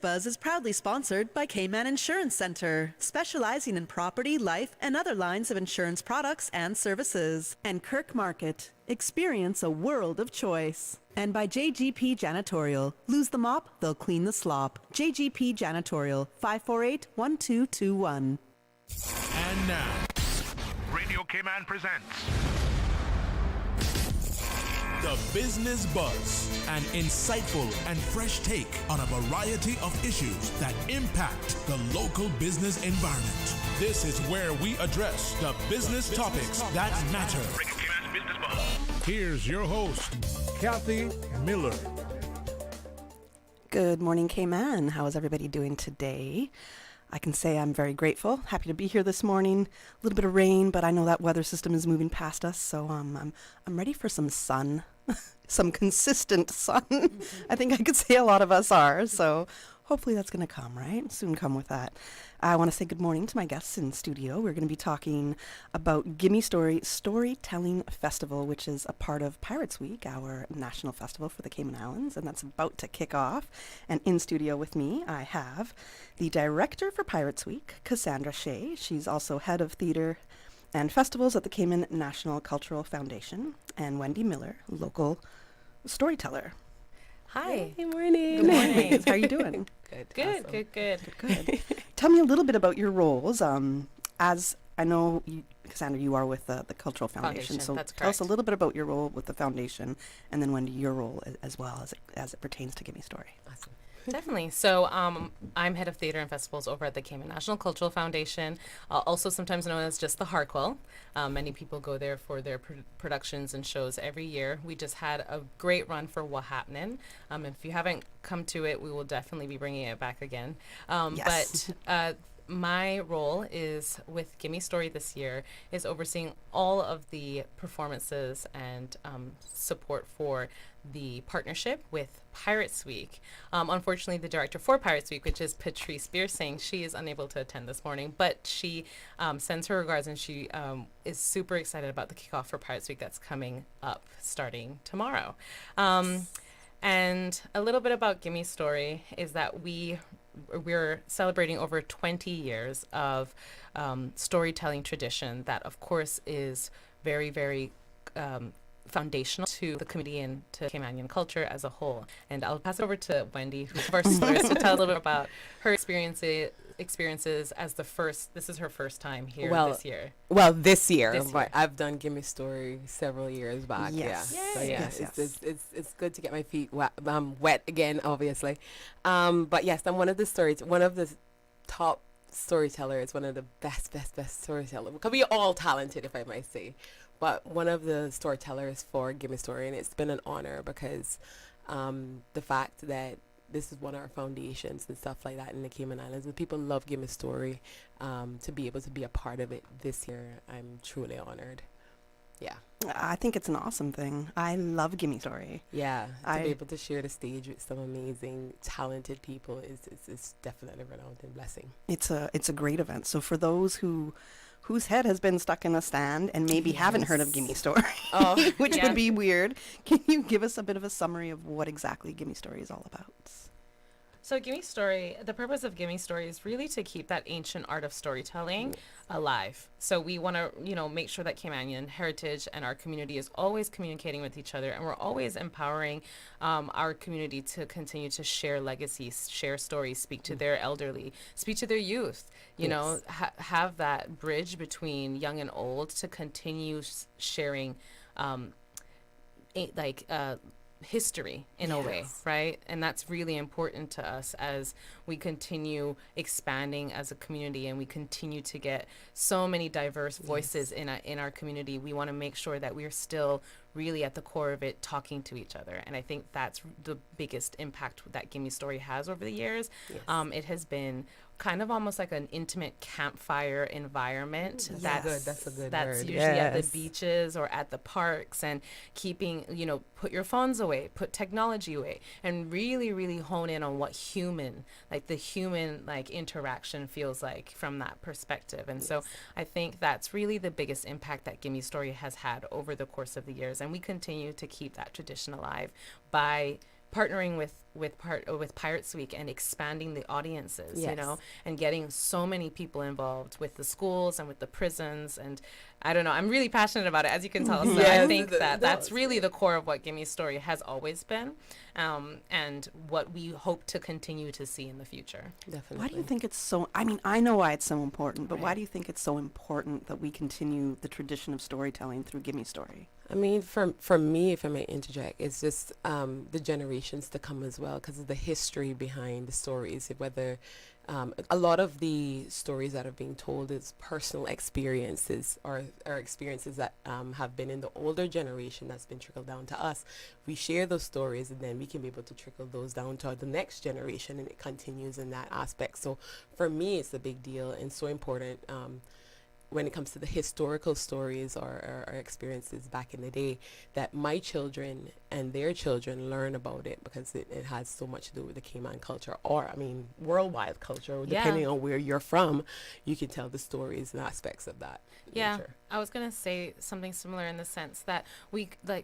Buzz is proudly sponsored by Cayman Insurance Center, specializing in property, life, and other lines of insurance products and services. And Kirk Market. Experience a world of choice. And by JGP Janitorial. Lose the mop, they'll clean the slop. JGP Janitorial, 548-1221. And now, Radio Cayman presents The Business Buzz, an insightful and fresh take on a variety of issues that impact the local business environment. This is where we address the business topics that matter. Radio Cayman's Business Buzz. Here's your host, Kathy Miller. Good morning, Cayman. How is everybody doing today? I can say I'm very grateful, happy to be here this morning. A little bit of rain, but I know that weather system is moving past us, so I'm ready for some sun, some consistent sun. I think I could say a lot of us are, so hopefully that's going to come, right? Soon come with that. I want to say good morning to my guests in studio. We're going to be talking about Gimistory Storytelling Festival, which is a part of Pirates Week, our national festival for the Cayman Islands, and that's about to kick off. And in studio with me, I have the director for Pirates Week, Cassandra Shea. She's also head of theater and festivals at the Cayman National Cultural Foundation, and Wendee Miller, local storyteller. Hi. Good morning. Good morning. How are you doing? Good. Awesome. Good. Tell me a little bit about your roles. As I know, Cassandra, you are with the Cultural Foundation. So that's tell us a correct. little bit about your role with the foundation, and then Wendee, your role as well as it pertains to Gimistory. Awesome. Definitely. So I'm head of theater and festivals over at the Cayman National Cultural Foundation, also sometimes known as just the Harquell. Many people go there for their productions and shows every year. We just had a great run for What Happening. If you haven't come to it, we will definitely be bringing it back again. Yes. But my role is with Gimistory this year is overseeing all of the performances and support for the partnership with Pirates Week. Unfortunately, the director for Pirates Week, which is Patrice Biersing, she is unable to attend this morning, but she sends her regards, and she is super excited about the kickoff for Pirates Week that's coming up starting tomorrow. And a little bit about Gimistory is that we're celebrating over 20 years of storytelling tradition that, of course, is very, very foundational to the community and to Caymanian culture as a whole. And I'll pass it over to Wendee, who's our stories, to tell a little bit about her experiences as this is her first time here this year. Well, this year, This year. but I've done Gimistory several years back. Yes. Yeah. So Yay. yeah, Yes. it's good to get my feet wet again, obviously. But yes, I'm one of the top storytellers, one of the best storytellers. Because we are all talented, if I might say. But one of the storytellers for Gimistory, and it's been an honor because the fact that this is one of our foundations and stuff like that in the Cayman Islands, and people love Gimistory, to be able to be a part of it this year, I'm truly honored. Yeah. I think it's an awesome thing. I love Gimistory. Yeah, to be able to share the stage with some amazing, talented people is definitely a renowned blessing. It's a great event. So for those whose head has been stuck in a stand and maybe haven't heard of Gimistory, which Yeah. would be weird, can you give us a bit of a summary of what exactly Gimistory is all about? So Gimistory, the purpose of Gimistory is really to keep that ancient art of storytelling alive. So we want to, make sure that Caymanian heritage and our community is always communicating with each other, and we're always empowering our community to continue to share legacies, share stories, speak to their elderly, speak to their youth, have that bridge between young and old to continue sharing history in a way, right? And that's really important to us as we continue expanding as a community and we continue to get so many diverse voices in our community. We want to make sure that we're still really at the core of it talking to each other, and I think that's the biggest impact that Gimistory has over the years. It has been kind of almost like an intimate campfire environment. That's a good that's word. usually at the beaches or at the parks, and keeping, put your phones away, put technology away, and really, really hone in on what the human interaction feels like from that perspective. And so I think that's really the biggest impact that Gimistory has had over the course of the years, and we continue to keep that tradition alive by partnering with Pirates Week and expanding the audiences, you Yes. know, and getting so many people involved with the schools and with the prisons. And I don't know, I'm really passionate about it, as you can tell. So I Yes, think that that's was really the core of what Gimme Story has always been, and what we hope to continue to see in the future. Definitely. Why do you think it's so, I mean, I know why it's so important, but why Right. do you think it's so important that we continue the tradition of storytelling through Gimme Story? I mean, for me, if I may interject, it's just the generations to come as well, because of the history behind the stories. Whether a lot of the stories that are being told is personal experiences, or experiences that have been in the older generation that's been trickled down to us. We share those stories, and then we can be able to trickle those down to the next generation, and it continues in that aspect. So for me, it's a big deal and so important. When it comes to the historical stories or experiences back in the day, that my children and their children learn about it, because it has so much to do with the Cayman culture, or I mean worldwide culture, Yeah. depending on where you're from. You can tell the stories and aspects of that Yeah, nature. I was gonna say something similar in the sense that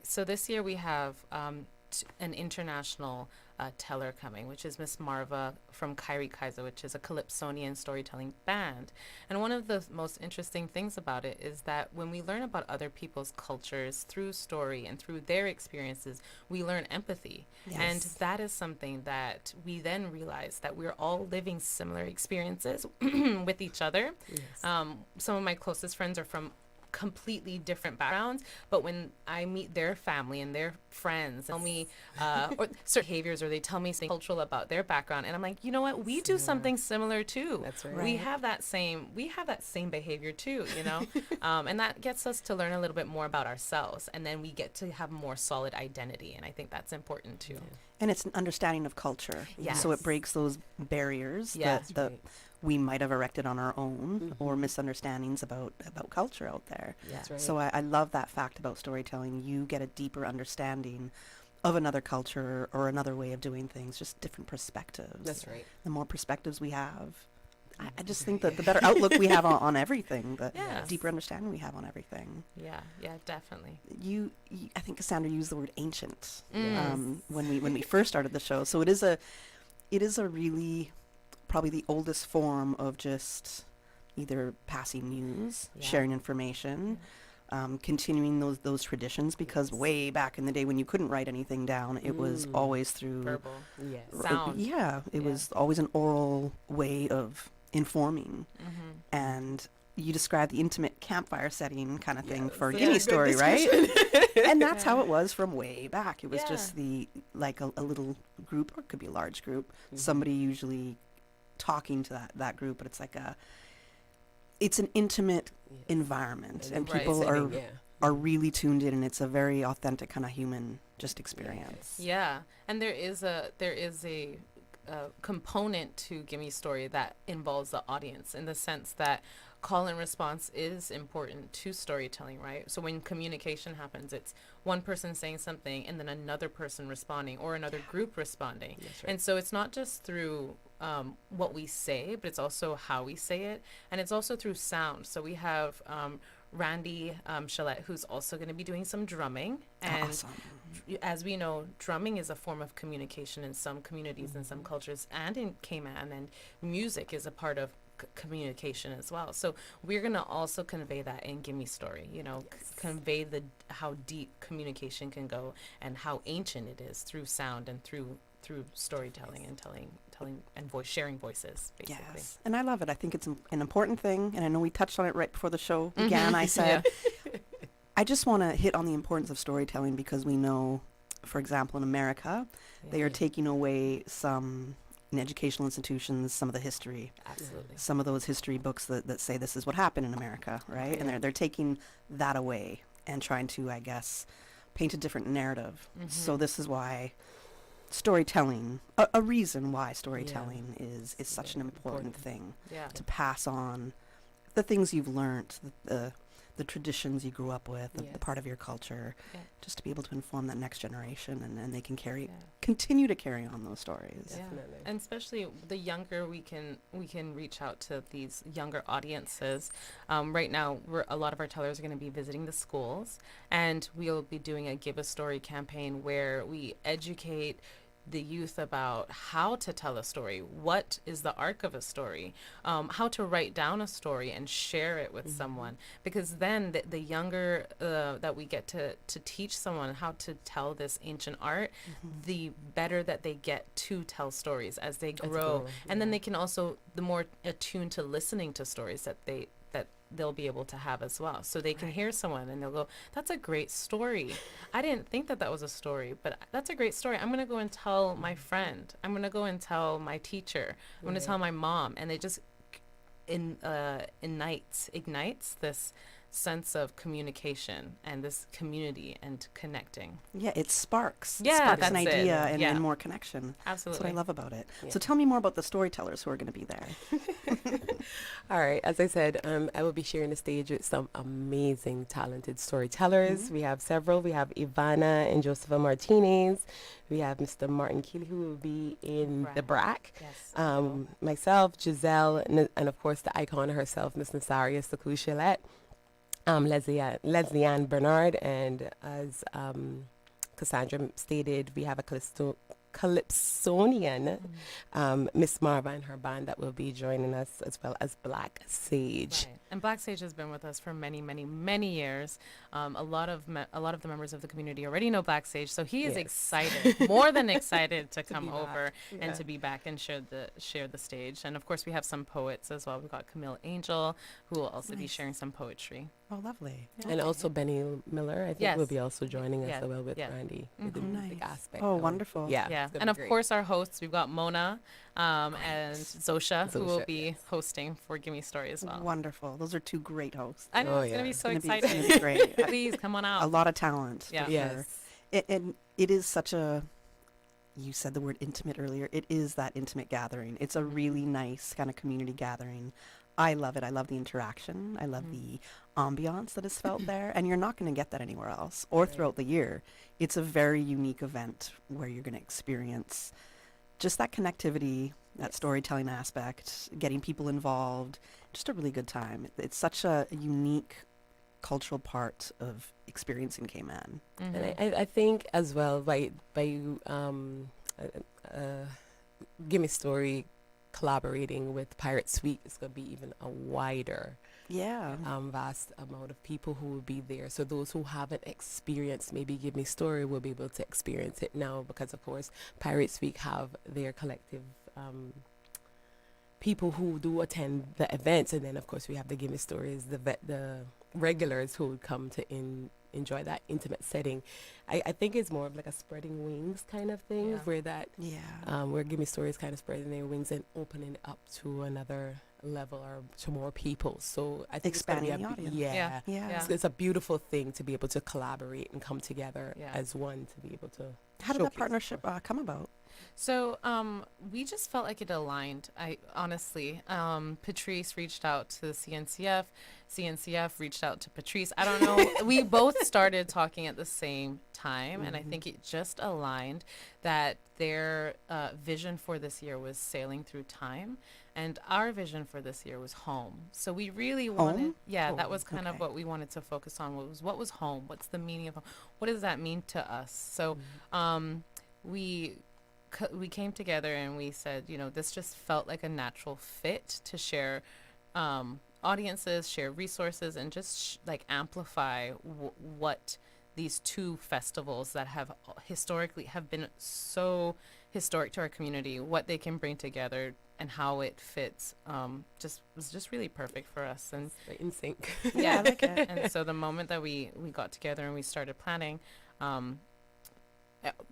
so this year we have an international teller coming, which is Miss Marva from Kyrie Kaiser, which is a Calypsonian storytelling band. And one of the most interesting things about it is that when we learn about other people's cultures through story and through their experiences, we learn empathy. And Yes. that is something that we then realize that we're all living similar experiences with each other. Yes. Some of my closest friends are from completely different backgrounds, but when I meet their family and their friends tell me or certain behaviors, or they tell me something cultural about their background, and I'm like, you know what, we do Similar. something similar too. That's right. We have that same behavior too, you know. And that gets us to learn a little bit more about ourselves, and then we get to have more solid identity, and I think that's important too. And it's an understanding of culture. So Yes. it breaks those barriers Yes. that Right. we might have erected on our own, or misunderstandings about culture out there. That's right. So I love that fact about storytelling. You get a deeper understanding of another culture or another way of doing things, just different perspectives. That's right. The more perspectives we have, I just think that the better outlook we have on everything, the Yes. deeper understanding we have on everything. Yeah, definitely. You I think Cassandra used the word ancient Mm. when we first started the show. So it is a really probably the oldest form of just either passing news, Yeah. sharing information, continuing those traditions, because way back in the day when you couldn't write anything down, it was always through Verbal. Yes. Sound. yeah, it Yeah. was always an oral way of informing. Mm-hmm. And you described the intimate campfire setting kind of thing Yes. for Yeah, Gimme good Story, right? And that's how Yeah. it was from way back. It was Yeah. just like a little group, or it could be a large group, Mm-hmm. somebody usually talking to that group, but it's an intimate Yes. environment, and Right. people Setting, yeah. are really tuned in, and it's a very authentic kind of human just experience. Yeah, and there is a component to Gimme Story that involves the audience, in the sense that call and response is important to storytelling, right? So when communication happens, it's one person saying something and then another person responding, or another group responding. That's right. And so it's not just through what we say, but it's also how we say it, and it's also through sound. So we have Randy Shea, who's also going to be doing some drumming. And Awesome. as we know, drumming is a form of communication in some communities and some cultures, and in Cayman, and music is a part of communication as well. So we're going to also convey that in Gimme Story, you know, convey how deep communication can go, and how ancient it is through sound and through storytelling and telling and sharing voices, basically. Yes, and I love it. I think it's an important thing, and I know we touched on it right before the show began. I said, I just want to hit on the importance of storytelling, because we know, for example, in America, they are taking away some, in educational institutions, some of the history, Absolutely. some of those history books that say this is what happened in America, right? And Yeah. they're taking that away and trying to, I guess, paint a different narrative. So this is why storytelling, a reason why storytelling is such an important thing, Yeah. to pass on the things you've learned, the traditions you grew up with, the Yes. part of your culture, Yeah. just to be able to inform that next generation, and they can Yeah. continue to carry on those stories. Yeah. Definitely. And especially the younger we can reach out to these younger audiences. Right now, a lot of our tellers are going to be visiting the schools, and we'll be doing a Give a Story campaign where we educate the youth about how to tell a story, what is the arc of a story, how to write down a story and share it with someone. Because then the younger that we get to teach someone how to tell this ancient art, the better that they get to tell stories as they grow. And then they can also, the more attuned to listening to stories that they'll be able to have as well. So they can hear someone and they'll go, that's a great story. I didn't think that was a story, but that's a great story. I'm going to go and tell my friend. I'm going to go and tell my teacher. I'm going to tell my mom. And it just ignites this sense of communication and this community and connecting. Yeah, it sparks. Yeah, sparks that's an it. idea and, Yeah. and more connection. Absolutely. That's what I love about it. Yeah. So tell me more about the storytellers who are going to be there. All right. As I said, I will be sharing the stage with some amazing, talented storytellers. We have several. We have Ivana and Josepha Martinez. We have Mr. Martin Keeley, who will be in the BRAC. Yes. Myself, Giselle, and of course the icon herself, Miss Nasaria Sakuchelet. Leslie Ann Bernard, and as Cassandra stated, we have a Calypsonian, Miss Marva and her band that will be joining us, as well as Black Sage. Right. And Black Sage has been with us for many, many, many years. A lot of the members of the community already know Black Sage, so he is Yes. excited, more than excited, to come be back. over Yeah. and to be back and share the stage. And of course, we have some poets as well. We've got Camille Angel, who will also be Nice. sharing some poetry. Oh, lovely. And also Benny Miller, I think, Yes. will be also joining us Yeah. as well with Yeah. Randy. Mhm. With the music Nice. aspect. Oh, of- wonderful. Yeah. Yeah, it's gonna and be of great. course our hosts, we've got Mona and Zosha, who will Zosha, be yes. hosting for Gimme Story as well. Wonderful. Those are two great hosts. I know, Oh, it's going to yeah. be so It's gonna exciting. be great. Please come on out. A lot of talent. Yeah. For Yes. sure. And it is such a, you said the word intimate earlier. It is that intimate gathering. It's a really nice kind of community gathering. I love it. I love the interaction. I love the ambiance that is felt there. And you're not going to get that anywhere else or throughout the year. It's a very unique event where you're going to experience just that connectivity, that storytelling aspect, getting people involved, just a really good time. It's such a unique cultural part of experiencing Cayman. Mhm. And I think as well by Gimme Story collaborating with Pirate Suite, it's going to be even a wider Yeah. vast amount of people who will be there. So those who haven't experienced maybe Give Me Story will be able to experience it now, because of course Pirates Week have their collective people who do attend the events, and then of course we have the Give Me Stories, the regulars who would come to enjoy that intimate setting. I think it's more of like a spreading wings kind of thing, Yeah. where that Yeah. where Give Me Stories kind of spreading their wings and opening it up to another level or to more people. So I think Expanding it's the gonna be audience. yeah. Yeah. Yeah. It's a beautiful thing to be able to collaborate and come together Yeah. as one to be able to. How did that showcase partnership come about? So we just felt like it aligned. I honestly, Patrice reached out to CNCF. CNCF reached out to Patrice. I don't know. We both started talking at the same time, and I think it just aligned that their vision for this year was sailing through time, and our vision for this year was home. So we really wanted, that Home, was kind of okay. what we wanted to focus on. What was home? What's the meaning of home? What does that mean to us? So we came together and we said, this just felt like a natural fit to share audiences, share resources, and just like amplify what these two festivals that have historically have been so historic to our community, what they can bring together and how it fits, was just really perfect for us. And in sync. yeah, I like it. and so the moment that we got together and we started planning,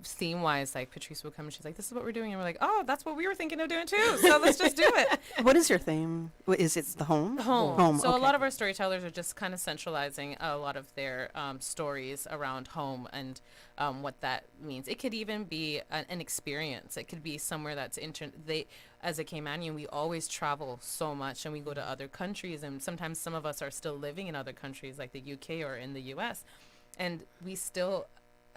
theme wise, like Patrice would come and she's like, this is what we're doing, and we're like, oh, that's what we were thinking of doing too, so let's just do it. What is your theme? Is it the home? Home. So a okay. lot of our storytellers are just kind of centralizing a lot of their stories around home and what that means. It could even be an experience. It could be somewhere that's as a Caymanian, we always travel so much and we go to other countries, and sometimes some of us are still living in other countries like the UK or in the US, and we still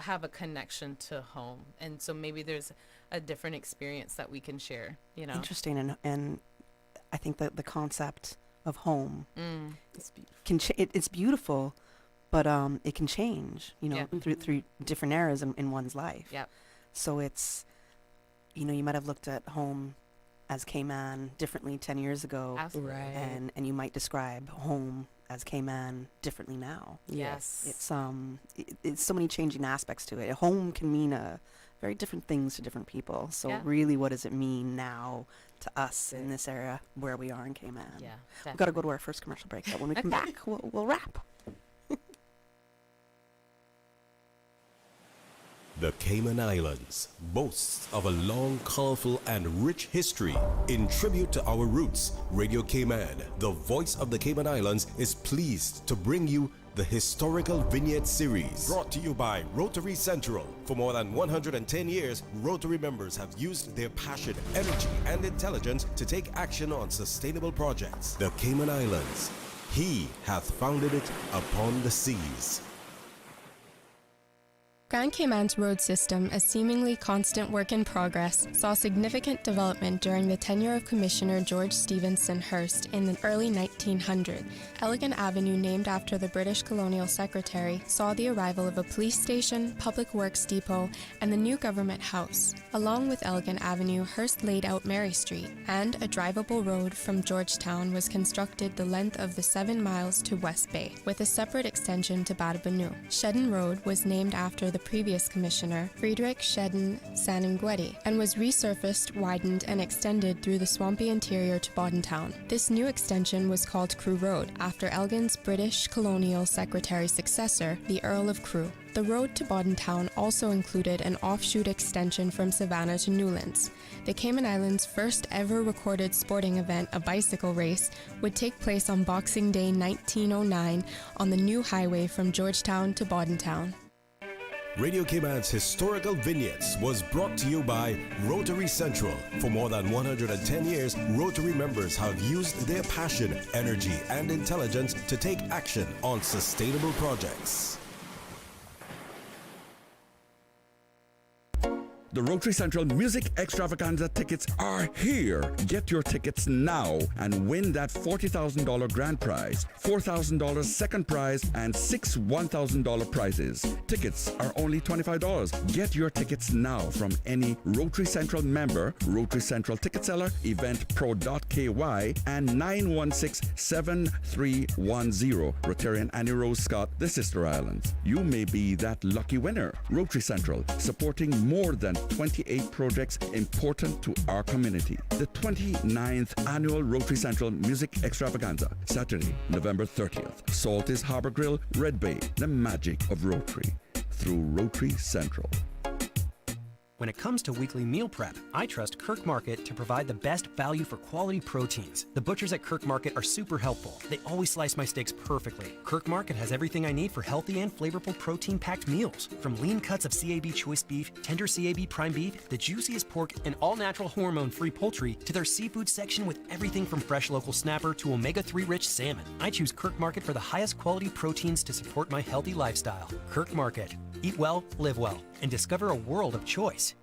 have a connection to home, and so maybe there's a different experience that we can share. Interesting, and I think that the concept of home It's beautiful. it's beautiful, but it can change. Yeah. Through different eras in one's life. Yep. So it's you might have looked at home as Cayman differently 10 years ago. Absolutely. Right. And you might describe home as Cayman differently now. Yes. It's so many changing aspects to it. Home can mean very different things to different people. So Yeah. really, what does it mean now to us in this area where we are in Cayman? Yeah. We've got to go to our first commercial break, but when we come Okay. back, we'll wrap. The Cayman Islands boasts of a long, colorful, and rich history. In tribute to our roots, Radio Cayman, the voice of the Cayman Islands, is pleased to bring you the Historical Vignette Series, brought to you by Rotary Central. For more than 110 years, Rotary members have used their passion, energy, and intelligence to take action on sustainable projects. The Cayman Islands, He hath founded it upon the seas. Grand Cayman's road system, a seemingly constant work in progress, saw significant development during the tenure of Commissioner George Stephenson Hurst in the early 1900s. Elgin Avenue, named after the British colonial secretary, saw the arrival of a police station, public works depot, and the new government house. Along with Elgin Avenue, Hurst laid out Mary Street, and a drivable road from Georgetown was constructed the length of the 7 miles to West Bay, with a separate extension to Batabanu. Shedden Road was named after the previous commissioner, Friedrich Shedden Saningwetti, and was resurfaced, widened, and extended through the swampy interior to Boddentown. This new extension was called Crewe Road, after Elgin's British colonial secretary successor, the Earl of Crewe. The road to Boddentown also included an offshoot extension from Savannah to Newlands. The Cayman Islands' first ever recorded sporting event, a bicycle race, would take place on Boxing Day 1909 on the new highway from Georgetown to Boddentown. Radio Cayman's Historical Vignettes was brought to you by Rotary Central. For more than 110 years, Rotary members have used their passion, energy, and intelligence to take action on sustainable projects. The Rotary Central Music Extravaganza tickets are here. Get your tickets now and win that $40,000 grand prize, $4,000 second prize, and 6 $1,000 prizes. Tickets are only $25. Get your tickets now from any Rotary Central member, Rotary Central ticket seller, eventpro.ky, and 916-7310. Rotarian Annie Rose Scott, the Sister Islands. You may be that lucky winner. Rotary Central, supporting more than 28 projects important to our community. The 29th Annual Rotary Central Music Extravaganza, Saturday, November 30th. Salt's Harbor Grill, Red Bay, the magic of Rotary, through Rotary Central. When it comes to weekly meal prep, I trust Kirk Market to provide the best value for quality proteins. The butchers at Kirk Market are super helpful. They always slice my steaks perfectly. Kirk Market has everything I need for healthy and flavorful protein-packed meals. From lean cuts of CAB choice beef, tender CAB prime beef, the juiciest pork, and all-natural hormone-free poultry, to their seafood section with everything from fresh local snapper to omega-3 rich salmon. I choose Kirk Market for the highest quality proteins to support my healthy lifestyle. Kirk Market. Eat well, live well, and discover a world of choice.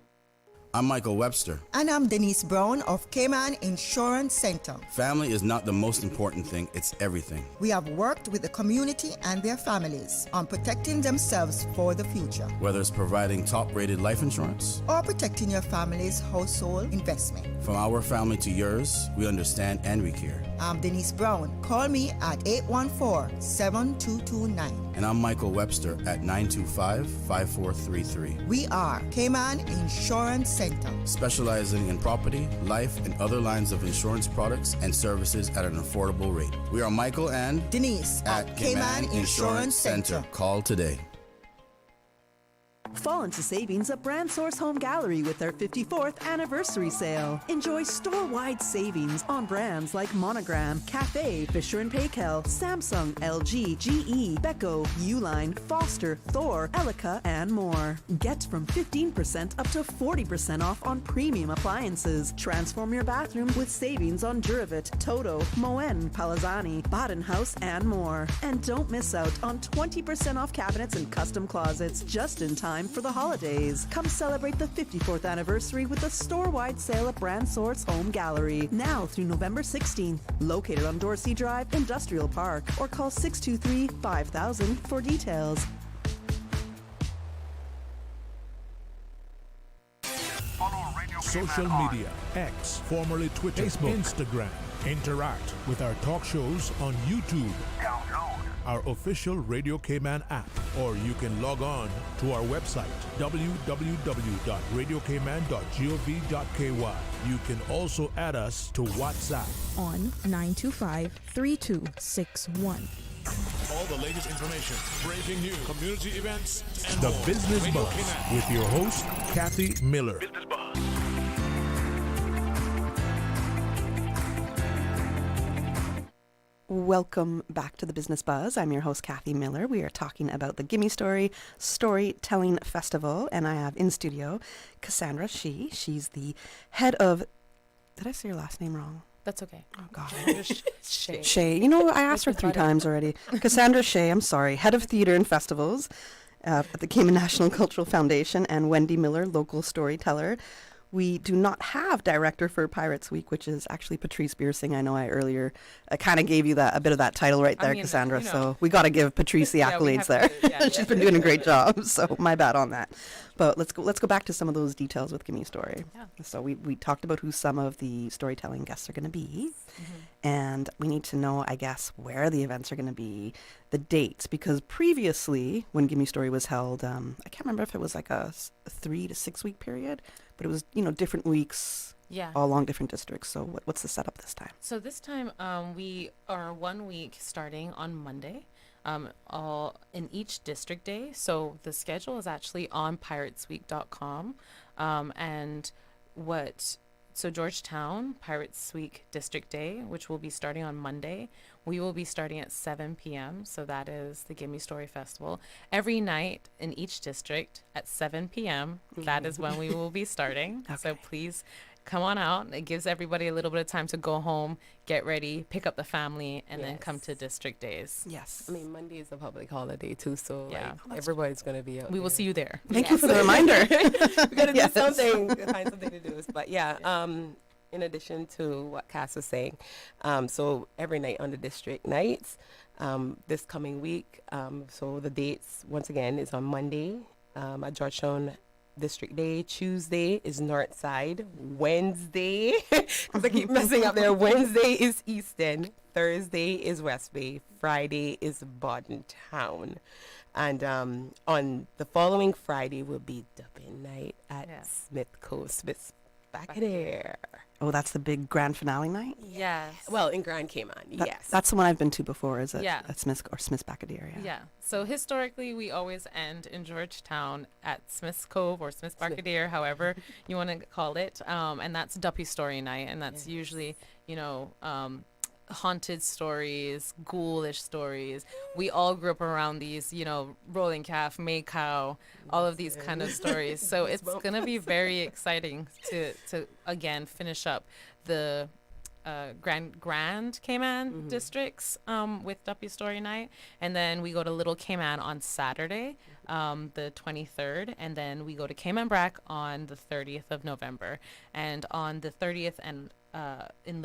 I'm Michael Webster. And I'm Denise Brown of Cayman Insurance Center. Family is not the most important thing, it's everything. We have worked with the community and their families on protecting themselves for the future. Whether it's providing top-rated life insurance or protecting your family's household investment. From our family to yours, we understand and we care. I'm Denise Brown. Call me at 814-7229. And I'm Michael Webster at 925-5433. We are Cayman Insurance Center, specializing in property, life, and other lines of insurance products and services at an affordable rate. We are Michael and Denise at Cayman Insurance Center. Call today. Fall into savings at Brand Source Home Gallery with their 54th anniversary sale. Enjoy store-wide savings on brands like Monogram, Cafe, Fisher & Paykel, Samsung, LG, GE, Beko, Uline, Foster, Thor, Elica, and more. Get from 15% up to 40% off on premium appliances. Transform your bathroom with savings on Duravit, Toto, Moen, Palazzani, Badenhaus, and more. And don't miss out on 20% off cabinets and custom closets just in time for the holidays. Come celebrate the 54th anniversary with a store-wide sale at Brand Source Home Gallery. Now through November 16th. Located on Dorsey Drive, Industrial Park. Or call 623-5000 for details. social media, X, formerly Twitter, Facebook, Instagram. Interact with our talk shows on YouTube, our official Radio Cayman app, or you can log on to our website, www.radiocayman.gov.ky. You can also add us to WhatsApp on 925-3261. all the latest information, breaking news, community events, and the Business Buzz with your host, Kathy Miller. Welcome back to the Business Buzz. I'm your host, Kathy Miller. We are talking about the Gimistory Storytelling Festival, and I have in studio Cassandra, Shea. She's the head of... Did I say your last name wrong? That's okay. Oh, God. Shea. Shea. You know, I asked her 3 times already. Cassandra Shea, I'm sorry, head of theater and festivals at the Cayman National Cultural Foundation, and Wendee Miller, local storyteller. We do not have director for Pirates Week, which is actually Patrice Biersing. I know I earlier kind of gave you a bit of that title right there, Cassandra. So we got to give Patrice the accolades there. She's been doing a great job. So my bad on that. But let's go back to some of those details with Gimistory. Yeah. So we talked about who some of the storytelling guests are going to be, and we need to know, I guess, where the events are going to be, the dates, because previously when Gimistory was held, I can't remember if it was like a 3 to 6 week period. But it was, different weeks, all along different districts. So what's the setup this time? So this time we are 1 week starting on Monday, all in each district day. So the schedule is actually on piratesweek.com. So Georgetown, Pirates Week District Day, which will be starting on Monday. We will be starting at 7 p.m. So that is the Gimistory Festival. Every night in each district at 7 p.m. That is when we will be starting. Okay. So please come on out. It gives everybody a little bit of time to go home, get ready, pick up the family, and then come to district days. Yes. I mean, Monday is a public holiday too, so everybody's going to be out. We will see you there. Thank you for the reminder. We're going to do something, find something to do. But in addition to what Cass was saying, so every night on the district nights, this coming week, so the dates, once again, is on Monday at Georgetown District Day. Tuesday is North Side. Wednesday, because I keep messing up there. Wednesday is Easton. Thursday is West Bay. Friday is Bodden Town. And on the following Friday will be Dubbin Night at Smith Cove. Smith's back there. Oh, that's the big grand finale night? Yes. Well, in Grand Cayman, yes. That's the one I've been to before, is it? Yeah. At Smith's Bacadir, Yeah. So historically, we always end in Georgetown at Smith's Cove or Smith's Bacadir, however you want to call it. And that's Duppy Story Night. And that's usually, haunted stories, ghoulish stories. We all grew up around these, rolling calf, May cow, all of these kind of stories. So it's going to be very exciting to again finish up the Grand Cayman districts with Duppy Story Night. And then we go to Little Cayman on Saturday, the 23rd. And then we go to Cayman Brac on the 30th of November. And on the 30th and in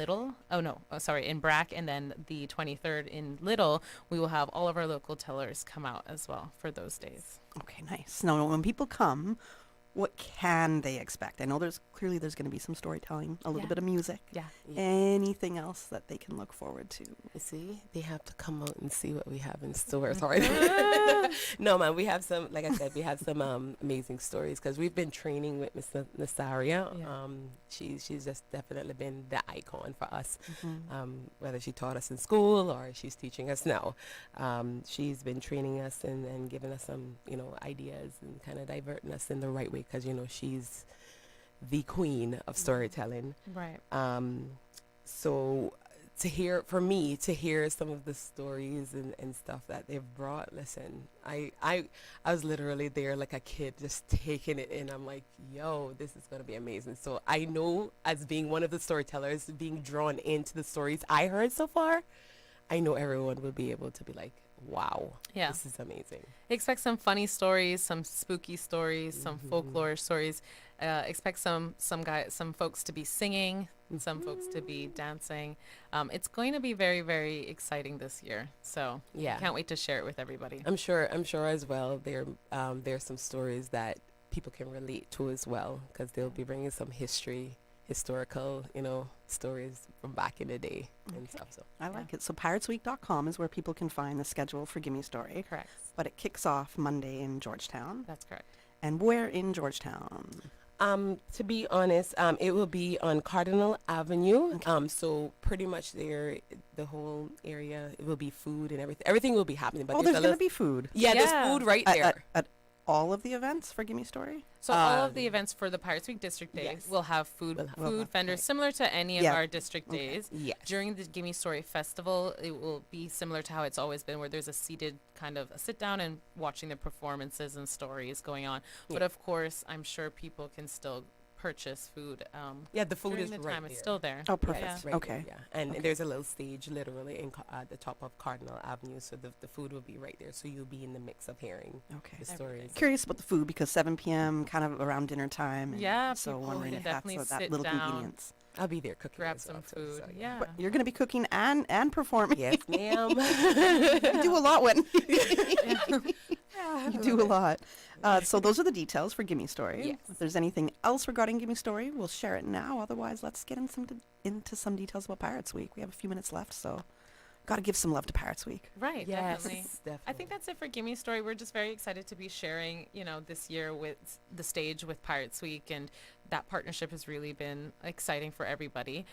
Brac, and then the 23rd in Little, we will have all of our local tellers come out as well for those days. Okay, nice. Now, when people come, what can they expect? I know there's going to be some storytelling, a little bit of music. Yeah. Anything else that they can look forward to? You see, they have to come out and see what we have in store. Sorry. No, man, we have some, like I said, we have some amazing stories because we've been training with Miss Nasaria. Yeah. She's just definitely been the icon for us. Whether she taught us in school or she's teaching us now. She's been training us and giving us some, ideas and kind of diverting us in the right way because, she's the queen of storytelling. Right. So to hear some of the stories and stuff that they've brought, listen, I was literally there like a kid just taking it in. I'm like, yo, this is going to be amazing. So I know, as being one of the storytellers, being drawn into the stories I heard so far, I know everyone will be able to be like, wow, this is amazing. Expect some funny stories, some spooky stories, some folklore stories. Expect some folks to be singing, some folks to be dancing. It's going to be very, very exciting this year. So can't wait to share it with everybody. I'm sure as well. There's some stories that people can relate to as well, because they'll be bringing some historical, stories from back in the day and stuff. So I like it. So piratesweek.com is where people can find the schedule for Gimme Story. Correct. But it kicks off Monday in Georgetown. That's correct. And where in Georgetown? To be honest, it will be on Cardinal Avenue. So pretty much there, the whole area, it will be food and everything. Everything will be happening. But There's going to be food. Yeah, there's food right there. At all of the events for Gimme Story? So all of the events for the Pirates Week District Days yes. will have food vendors similar to any of our district days. Yes. During the Gimme Story Festival, it will be similar to how it's always been, where there's a seated kind of a sit down and watching the performances and stories going on. But of course, I'm sure people can still purchase food. The food during is the right time. there. It's still there. Oh, perfect. Yeah. Right Okay. there, yeah. And there's a little stage literally at the top of Cardinal Avenue, so the food will be right there. So you'll be in the mix of hearing the stories. Curious about the food because 7 p.m. kind of around dinner time. And Yeah, so people wondering can if that's definitely that sit little down. convenience. I'll be there cooking. Grab as some well, too, food. so, Yeah. But you're going to be cooking and performing. Yes, ma'am. You do a lot, when you do a lot. So those are the details for Gimme Story. Yes. If there's anything else regarding Gimme Story, we'll share it now. Otherwise, let's get into some details about Pirates Week. We have a few minutes left, so got to give some love to Pirates Week. Right, Yes, definitely. definitely. I think that's it for Gimme Story. We're just very excited to be sharing, this year with the stage with Pirates Week, and that partnership has really been exciting for everybody.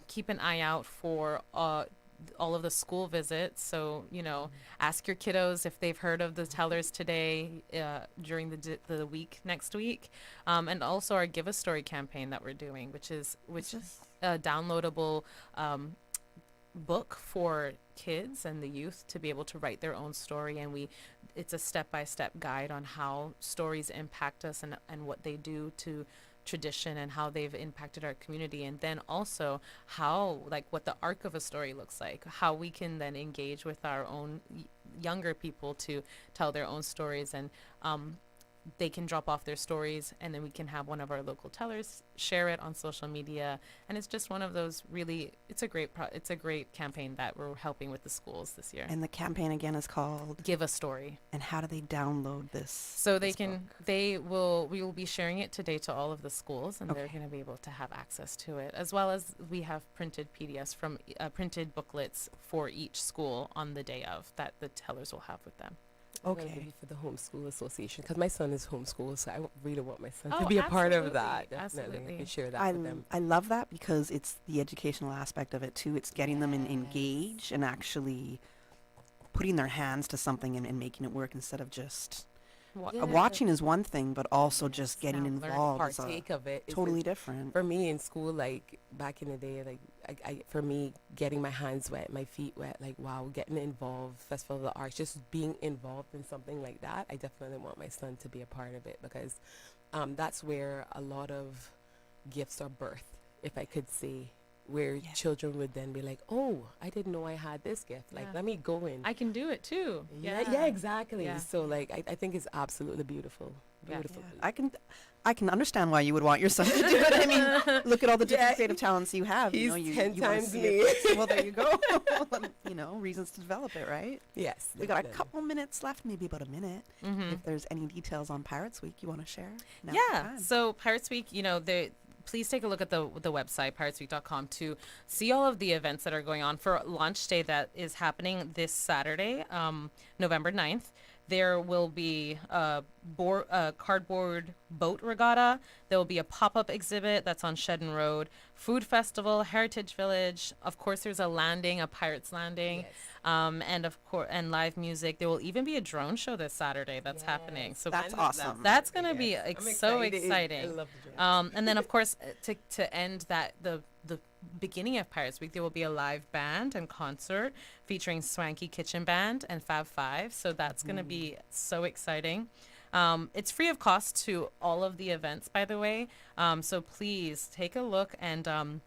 Keep an eye out for all of the school visits. So, ask your kiddos if they've heard of the tellers today during the week next week. And also our Give a Story campaign that we're doing, which is a downloadable book for kids and the youth to be able to write their own story, and it's a step-by-step guide on how stories impact us and what they do to tradition and how they've impacted our community, and then also how what the arc of a story looks like, how we can then engage with our own younger people to tell their own stories, and they can drop off their stories, and then we can have one of our local tellers share it on social media. And it's just one of those it's a great campaign that we're helping with the schools this year. And the campaign again is called Give a Story. And how do they download this? So we will be sharing it today to all of the schools, and they're Okay. going to be able to have access to it, as well as we have printed PDFs from printed booklets for each school on the day of that the tellers will have with them. Okay. Maybe for the homeschool association, because my son is homeschooled, so I really want my son to Oh, be a part of absolutely, that. Definitely, absolutely. and share that with them. I love that because it's the educational aspect of it too. It's getting them engaged and actually putting their hands to something and making it work instead of just watching is one thing, but also just getting Sound learning, involved is Partake of it. is totally different. For me in school, back in the day, for me, getting my hands wet, my feet wet, wow, getting involved, Festival of the Arts, just being involved in something like that, I definitely want my son to be a part of it, because that's where a lot of gifts are birthed, if I could say, where children would then be like, oh, I didn't know I had this gift. Yeah. Let me go in. I can do it too. Yeah, exactly. Yeah. So I think it's absolutely beautiful. Yeah. Beautiful. I can understand why you would want your son to do it. I mean, look at all the different creative talents you have. He's you 10 wanna times see me. it. Well, there you go. Reasons to develop it, right? Yes. We got a definitely. couple minutes left, maybe about a minute. Mm-hmm. If there's any details on Pirates Week you want to share. Now's the Yeah. time. So Pirates Week, please take a look at the website, piratesweek.com, to see all of the events that are going on for Launch Day that is happening this Saturday, November 9th. There will be a cardboard boat regatta. There will be a pop-up exhibit that's on Shedden Road, food festival, Heritage Village. Of course, there's a landing, a pirate's landing, Yes. and of course, and live music. There will even be a drone show this Saturday that's happening. So That's awesome. that's going to be Yes. I'm so excited. exciting. I love the drone. And then, of course, to end the beginning of Pirates Week, there will be a live band and concert featuring Swanky Kitchen Band and Fab Five. So that's going to be so exciting. It's free of cost to all of the events, by the way. So please take a look and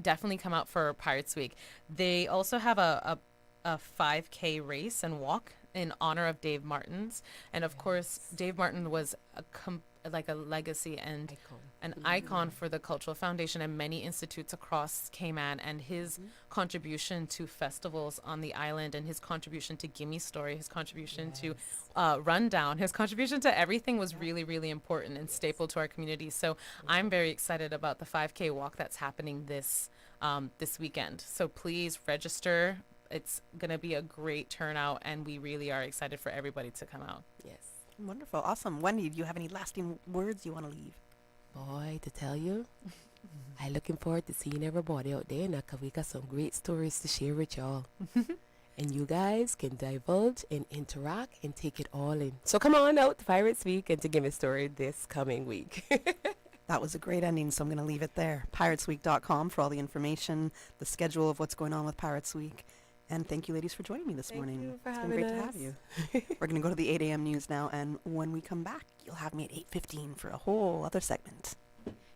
definitely come out for Pirates Week. They also have a 5K race and walk in honor of Dave Martin's. And of course, Dave Martin was like a legacy and Icon. an icon for the Cultural Foundation and many institutes across Cayman, and his contribution to festivals on the island, and his contribution to Gimistory, his contribution to Rundown, his contribution to everything was really, really important and staple to our community. So I'm very excited about the 5K walk that's happening this weekend. So please register. It's going to be a great turnout, and we really are excited for everybody to come out. Yes. Wonderful. Awesome. Wendee, do you have any lasting words you want to leave? Boy, to tell you, I'm looking forward to seeing everybody out there now, 'cause we got some great stories to share with y'all. And you guys can divulge and interact and take it all in. So come on out to Pirates Week and to Gimistory this coming week. That was a great ending, so I'm going to leave it there. PiratesWeek.com for all the information, the schedule of what's going on with Pirates Week. And thank you, ladies, for joining me this morning. You for it's having been great us. to have you. We're going to go to the 8 a.m. news now, and when we come back, you'll have me at 8:15 for a whole other segment.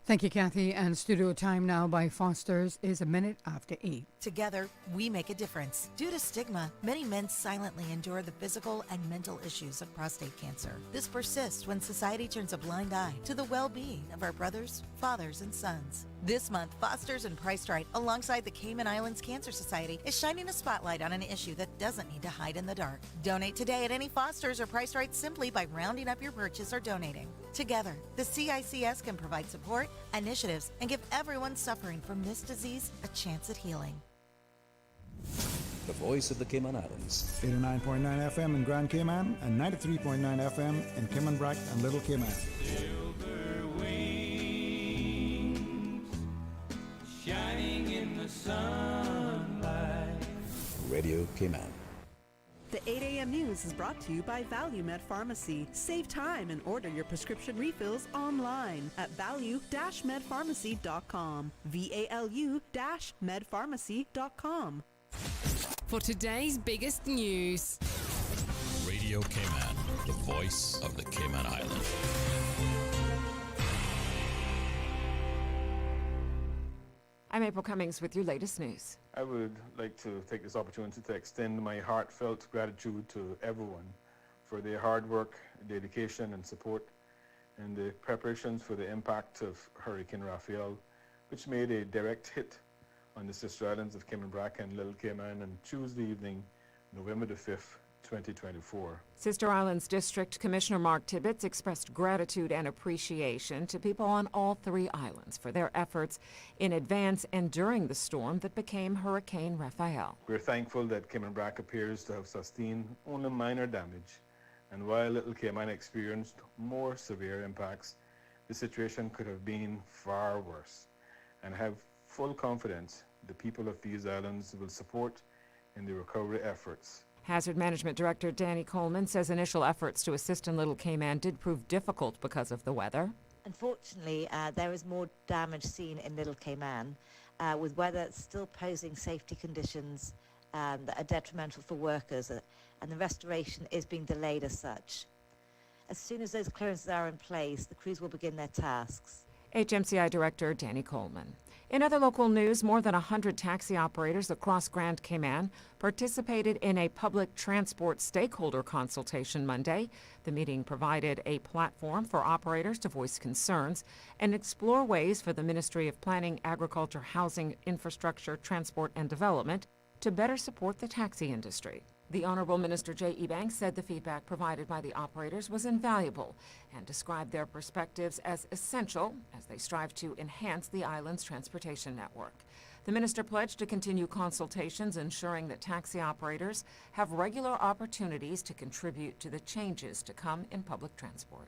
Thank you, Kathy. And studio time now by Foster's is a minute after 8. Together, we make a difference. Due to stigma, many men silently endure the physical and mental issues of prostate cancer. This persists when society turns a blind eye to the well-being of our brothers, fathers, and sons. This month, Foster's and Price Right, alongside the Cayman Islands Cancer Society, is shining a spotlight on an issue that doesn't need to hide in the dark. Donate today at any Foster's or Price Right simply by rounding up your purchase or donating. Together, the CICS can provide support, initiatives, and give everyone suffering from this disease a chance at healing. The voice of the Cayman Islands. 89.9 FM in Grand Cayman and 93.9 FM in Cayman Brac and Little Cayman. Silver wings shining in the sunlight. Radio Cayman. The 8 a.m. news is brought to you by ValueMed Pharmacy. Save time and order your prescription refills online at value-medpharmacy.com. VALU-medpharmacy.com. For today's biggest news. Radio Cayman, the voice of the Cayman Islands. I'm April Cummings with your latest news. I would like to take this opportunity to extend my heartfelt gratitude to everyone for their hard work, dedication, and support in the preparations for the impact of Hurricane Raphael, which made a direct hit on the sister islands of Cayman Brac and Little Cayman on Tuesday evening, November the 5th, 2024. Sister Islands District Commissioner Mark Tibbetts expressed gratitude and appreciation to people on all three islands for their efforts in advance and during the storm that became Hurricane Raphael. We're thankful that Cayman Brac appears to have sustained only minor damage, and while Little Cayman experienced more severe impacts, the situation could have been far worse, and have full confidence the people of these islands will support in the recovery efforts. Hazard Management Director Danny Coleman says initial efforts to assist in Little Cayman did prove difficult because of the weather. Unfortunately, there is more damage seen in Little Cayman, with weather still posing safety conditions that are detrimental for workers, and the restoration is being delayed as such. As soon as those clearances are in place, the crews will begin their tasks. HMCI Director Danny Coleman. In other local news, more than 100 taxi operators across Grand Cayman participated in a public transport stakeholder consultation Monday. The meeting provided a platform for operators to voice concerns and explore ways for the Ministry of Planning, Agriculture, Housing, Infrastructure, Transport and Development to better support the taxi industry. The Honorable Minister J.E. Banks said the feedback provided by the operators was invaluable and described their perspectives as essential as they strive to enhance the island's transportation network. The minister pledged to continue consultations ensuring that taxi operators have regular opportunities to contribute to the changes to come in public transport.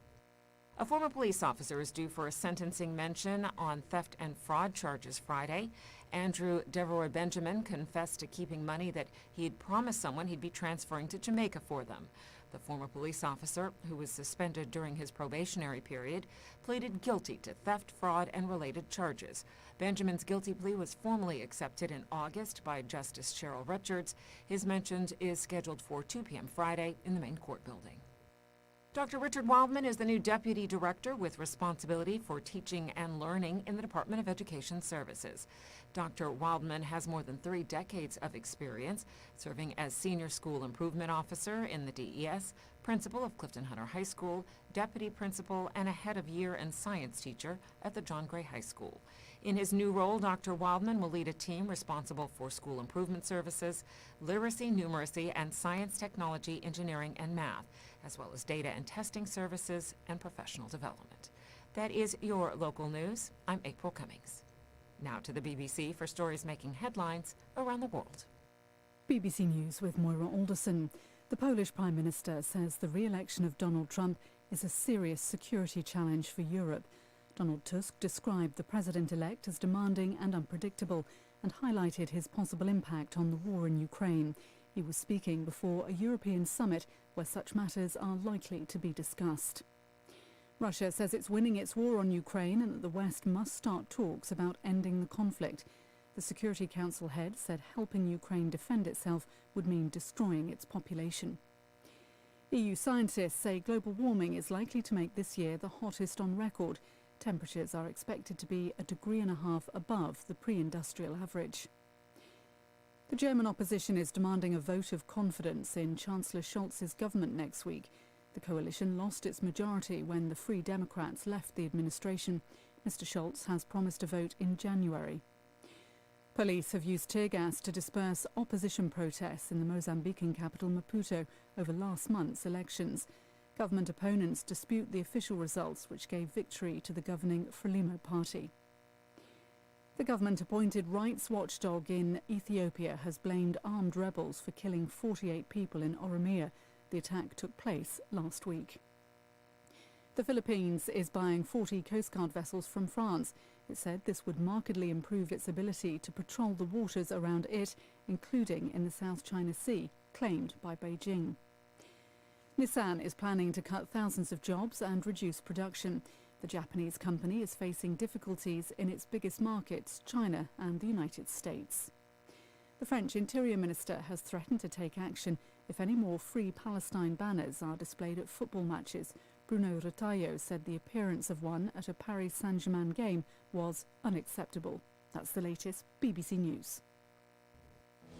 A former police officer is due for a sentencing mention on theft and fraud charges Friday. Andrew Deveroy Benjamin confessed to keeping money that he had promised someone he'd be transferring to Jamaica for them. The former police officer, who was suspended during his probationary period, pleaded guilty to theft, fraud, and related charges. Benjamin's guilty plea was formally accepted in August by Justice Cheryl Richards. His mention is scheduled for 2 p.m. Friday in the main court building. Dr. Richard Wildman is the new Deputy Director with responsibility for teaching and learning in the Department of Education Services. Dr. Wildman has more than 3 decades of experience serving as Senior School Improvement Officer in the DES, Principal of Clifton Hunter High School, Deputy Principal, and a Head of Year and Science Teacher at the John Gray High School. In his new role, Dr. Wildman will lead a team responsible for school improvement services, literacy, numeracy, and science, technology, engineering, and math, as well as data and testing services and professional development. That is your local news. I'm April Cummings. Now to the BBC for stories making headlines around the world. BBC News with Moira Alderson. The Polish Prime Minister says the re-election of Donald Trump is a serious security challenge for Europe. Donald Tusk described the president-elect as demanding and unpredictable and highlighted his possible impact on the war in Ukraine. He was speaking before a European summit where such matters are likely to be discussed. Russia says it's winning its war on Ukraine and that the West must start talks about ending the conflict. The Security Council head said helping Ukraine defend itself would mean destroying its population. EU scientists say global warming is likely to make this year the hottest on record. Temperatures are expected to be 1.5 degrees above the pre-industrial average. The German opposition is demanding a vote of confidence in Chancellor Scholz's government next week. The coalition lost its majority when the Free Democrats left the administration. Mr. Scholz has promised a vote in January. Police have used tear gas to disperse opposition protests in the Mozambican capital Maputo over last month's elections. Government opponents dispute the official results, which gave victory to the governing Frelimo party. The government-appointed rights watchdog in Ethiopia has blamed armed rebels for killing 48 people in Oromia. The attack took place last week. The Philippines is buying 40 Coast Guard vessels from France. It said this would markedly improve its ability to patrol the waters around it, including in the South China Sea, claimed by Beijing. Nissan is planning to cut thousands of jobs and reduce production. The Japanese company is facing difficulties in its biggest markets, China and the United States. The French Interior Minister has threatened to take action if any more Free Palestine banners are displayed at football matches. Bruno Retailleau said the appearance of one at a Paris Saint-Germain game was unacceptable. That's the latest BBC News.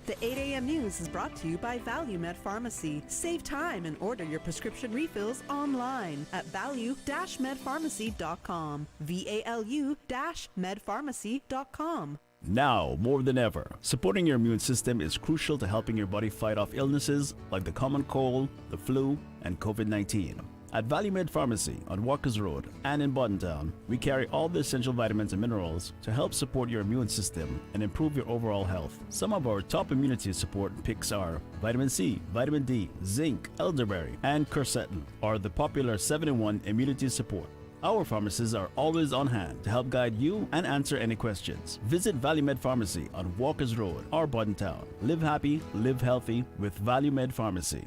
The 8 a.m. news is brought to you by ValueMed Pharmacy. Save time and order your prescription refills online at value-medpharmacy.com. VALU-medpharmacy.com. Now, more than ever, supporting your immune system is crucial to helping your body fight off illnesses like the common cold, the flu, and COVID-19. At ValueMed Pharmacy on Walkers Road and in Boddentown, we carry all the essential vitamins and minerals to help support your immune system and improve your overall health. Some of our top immunity support picks are vitamin C, vitamin D, zinc, elderberry, and quercetin, or the popular 7-in-1 immunity support. Our pharmacists are always on hand to help guide you and answer any questions. Visit ValueMed Pharmacy on Walkers Road or Boddentown. Live happy, live healthy with ValueMed Pharmacy.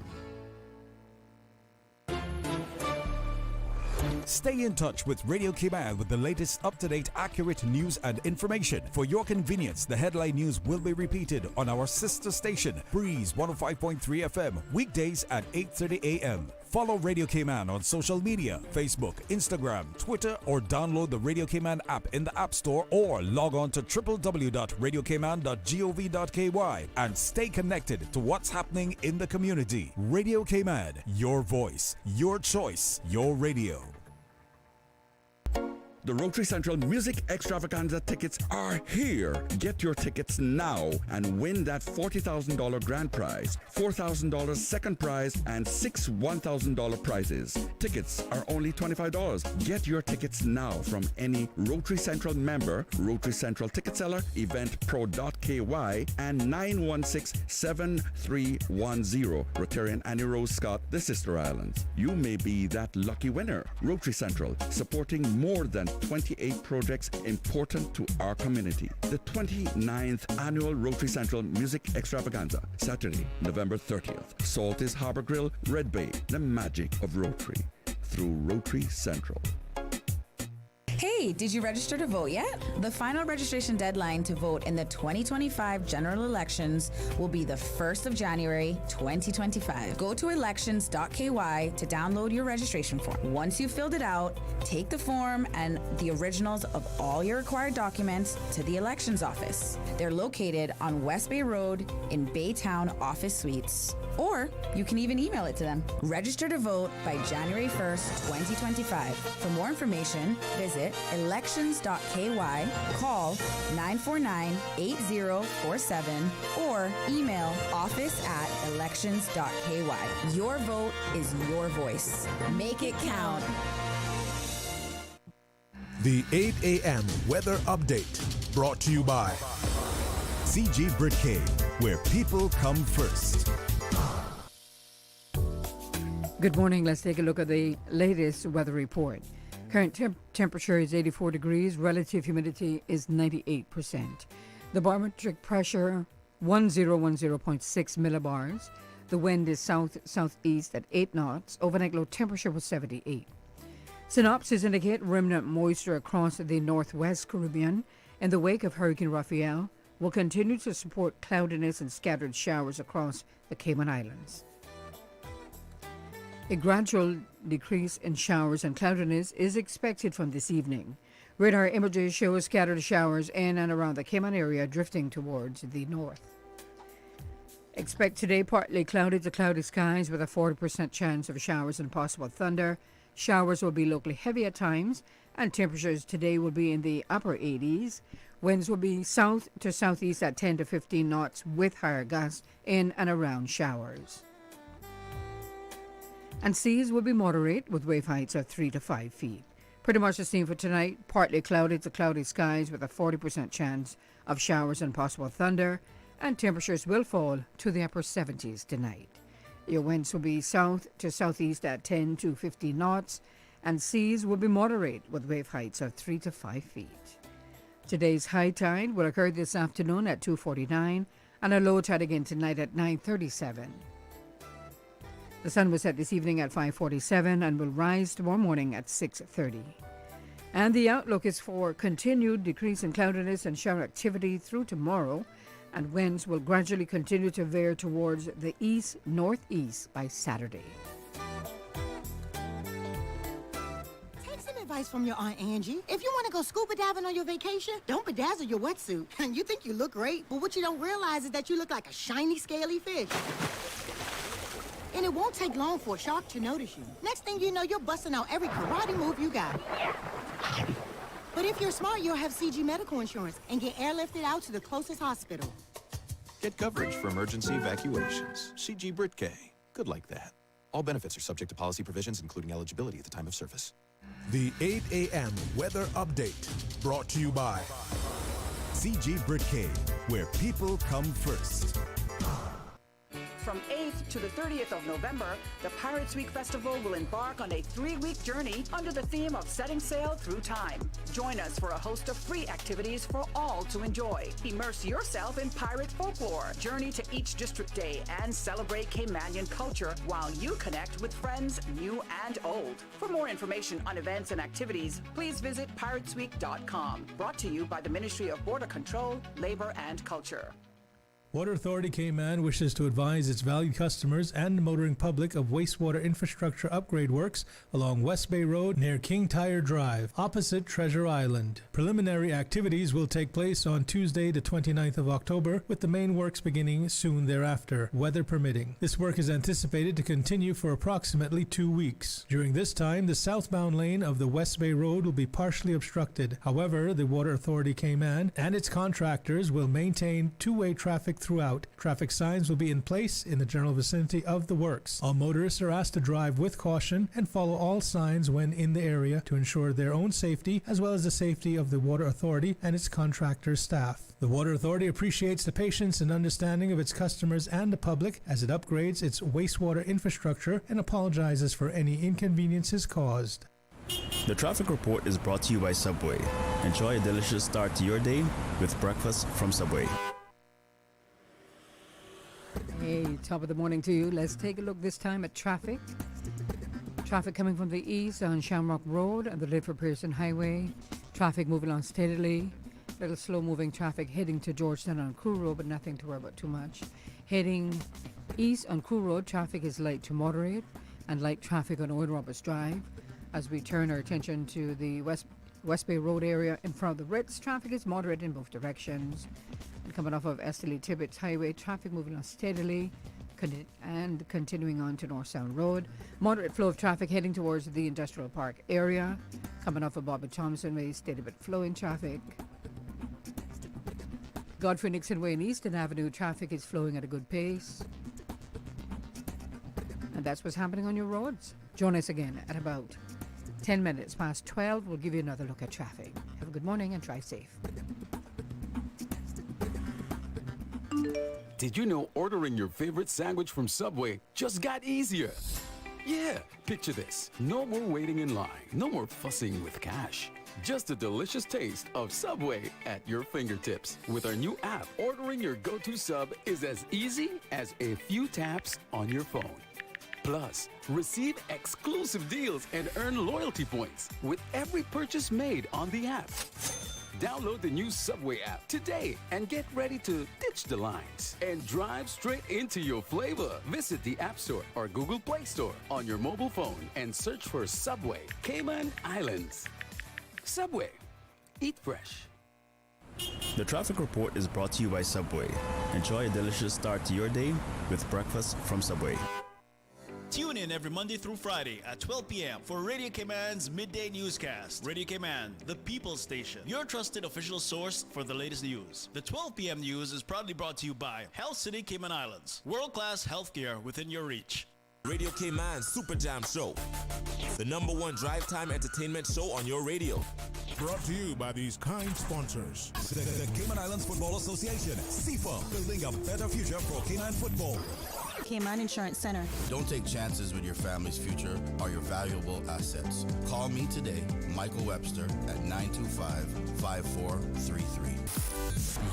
Stay in touch with Radio Cayman with the latest up-to-date, accurate news and information. For your convenience, the headline news will be repeated on our sister station, Breeze 105.3 FM, weekdays at 8:30 a.m. Follow Radio Cayman on social media, Facebook, Instagram, Twitter, or download the Radio Cayman app in the App Store or log on to www.radiocayman.gov.ky and stay connected to what's happening in the community. Radio Cayman, your voice, your choice, your radio. The Rotary Central Music Extravaganza tickets are here. Get your tickets now and win that $40,000 grand prize, $4,000 second prize, and 6 $1,000 prizes. Tickets are only $25. Get your tickets now from any Rotary Central member, Rotary Central ticket seller, eventpro.ky, and 916-7310. Rotarian Annie Rose Scott, the Sister Islands. You may be that lucky winner. Rotary Central, supporting more than 28 projects important to our community. The 29th Annual Rotary Central Music Extravaganza, Saturday, November 30th. Salters Harbor Grill, Red Bay, the magic of Rotary, through Rotary Central. Hey, did you register to vote yet? The final registration deadline to vote in the 2025 general elections will be the 1st of January, 2025. Go to elections.ky to download your registration form. Once you've filled it out, take the form and the originals of all your required documents to the elections office. They're located on West Bay Road in Baytown Office Suites. Or you can even email it to them. Register to vote by January 1st, 2025. For more information, visit elections.ky, call 949-8047, or email office@elections.ky. Your vote is your voice. Make it count. The 8 a.m. weather update brought to you by CG Britcay, where people come first. Good morning. Let's take a look at the latest weather report. Current temperature is 84 degrees. Relative humidity is 98%. The barometric pressure 1010.6 millibars. The wind is south-southeast at 8 knots. Overnight low temperature was 78. Synopsis indicate remnant moisture across the northwest Caribbean in the wake of Hurricane Raphael will continue to support cloudiness and scattered showers across the Cayman Islands. A gradual decrease in showers and cloudiness is expected from this evening. Radar images show scattered showers in and around the Cayman area drifting towards the north. Expect today partly cloudy to cloudy skies with a 40% chance of showers and possible thunder. Showers will be locally heavy at times, and temperatures today will be in the upper 80s. Winds will be south to southeast at 10 to 15 knots with higher gusts in and around showers. And seas will be moderate with wave heights of 3 to 5 feet. Pretty much the same for tonight. Partly cloudy to cloudy skies with a 40% chance of showers and possible thunder. And temperatures will fall to the upper 70s tonight. Your winds will be south to southeast at 10 to 15 knots. And seas will be moderate with wave heights of 3 to 5 feet. Today's high tide will occur this afternoon at 2:49 and a low tide again tonight at 9:37. The sun will set this evening at 5:47 and will rise tomorrow morning at 6:30. And the outlook is for continued decrease in cloudiness and shower activity through tomorrow, and winds will gradually continue to veer towards the east-northeast by Saturday. Take some advice from your Aunt Angie. If you want to go scuba diving on your vacation, don't bedazzle your wetsuit. And you think you look great, but what you don't realize is that you look like a shiny, scaly fish. And it won't take long for a shark to notice you. Next thing you know, you're busting out every karate move you got. But if you're smart, you'll have CG medical insurance and get airlifted out to the closest hospital. Get coverage for emergency evacuations. CG Britcay. Good like that. All benefits are subject to policy provisions, including eligibility at the time of service. The 8 a.m. weather update brought to you by CG Britcay, where people come first. From 8th to the 30th of November, the Pirates Week Festival will embark on a 3-week journey under the theme of setting sail through time. Join us for a host of free activities for all to enjoy. Immerse yourself in pirate folklore, journey to each district day, and celebrate Caymanian culture while you connect with friends new and old. For more information on events and activities, please visit piratesweek.com. Brought to you by the Ministry of Border Control, Labor and Culture. Water Authority Cayman wishes to advise its valued customers and the motoring public of wastewater infrastructure upgrade works along West Bay Road near King Tire Drive, opposite Treasure Island. Preliminary activities will take place on Tuesday, the 29th of October, with the main works beginning soon thereafter, weather permitting. This work is anticipated to continue for approximately 2 weeks. During this time, the southbound lane of the West Bay Road will be partially obstructed. However, the Water Authority Cayman and its contractors will maintain two-way traffic throughout. Traffic signs will be in place in the general vicinity of the works. All motorists are asked to drive with caution and follow all signs when in the area to ensure their own safety as well as the safety of the Water Authority and its contractor staff. The Water Authority appreciates the patience and understanding of its customers and the public as it upgrades its wastewater infrastructure and apologizes for any inconveniences caused. The traffic report is brought to you by Subway. Enjoy a delicious start to your day with breakfast from Subway. Hey, top of the morning to you. Let's take a look this time at traffic. Traffic coming from the east on Shamrock Road and the Lidford Pearson Highway. Traffic moving on steadily. Little slow moving traffic heading to Georgetown on Crew Road, but nothing to worry about too much. Heading east on Crew Road, traffic is light to moderate, and light traffic on Owen Roberts Drive. As we turn our attention to the West Bay Road area in front of the Ritz, traffic is moderate in both directions. And coming off of Esteli Tibbetts Highway, traffic moving on steadily and continuing on to North Sound Road. Moderate flow of traffic heading towards the Industrial Park area. Coming off of Bobby Thompson Way, steady but flowing traffic. Godfrey Nixon Way and Eastern Avenue, traffic is flowing at a good pace. And that's what's happening on your roads. Join us again at about 10 minutes past 12. We'll give you another look at traffic. Have a good morning and drive safe. Did you know ordering your favorite sandwich from Subway just got easier? Yeah, picture this. No more waiting in line. No more fussing with cash. Just a delicious taste of Subway at your fingertips. With our new app, ordering your go-to sub is as easy as a few taps on your phone. Plus, receive exclusive deals and earn loyalty points with every purchase made on the app. Download the new Subway app today and get ready to ditch the lines and drive straight into your flavor. Visit the App Store or Google Play Store on your mobile phone and search for Subway Cayman Islands. Subway. Eat fresh. The traffic report is brought to you by Subway. Enjoy a delicious start to your day with breakfast from Subway. Tune in every Monday through Friday at 12 p.m. for Radio Cayman's Midday Newscast. Radio Cayman, the People's Station, your trusted official source for the latest news. The 12 p.m. news is proudly brought to you by Health City Cayman Islands. World-class healthcare within your reach. Radio Cayman Super Jam Show, the #1 drive time entertainment show on your radio. Brought to you by these kind sponsors. The Cayman Islands Football Association, CIFA, building a better future for Cayman football. Cayman Insurance Center. Don't take chances with your family's future or your valuable assets. Call me today, Michael Webster, at 925-5433.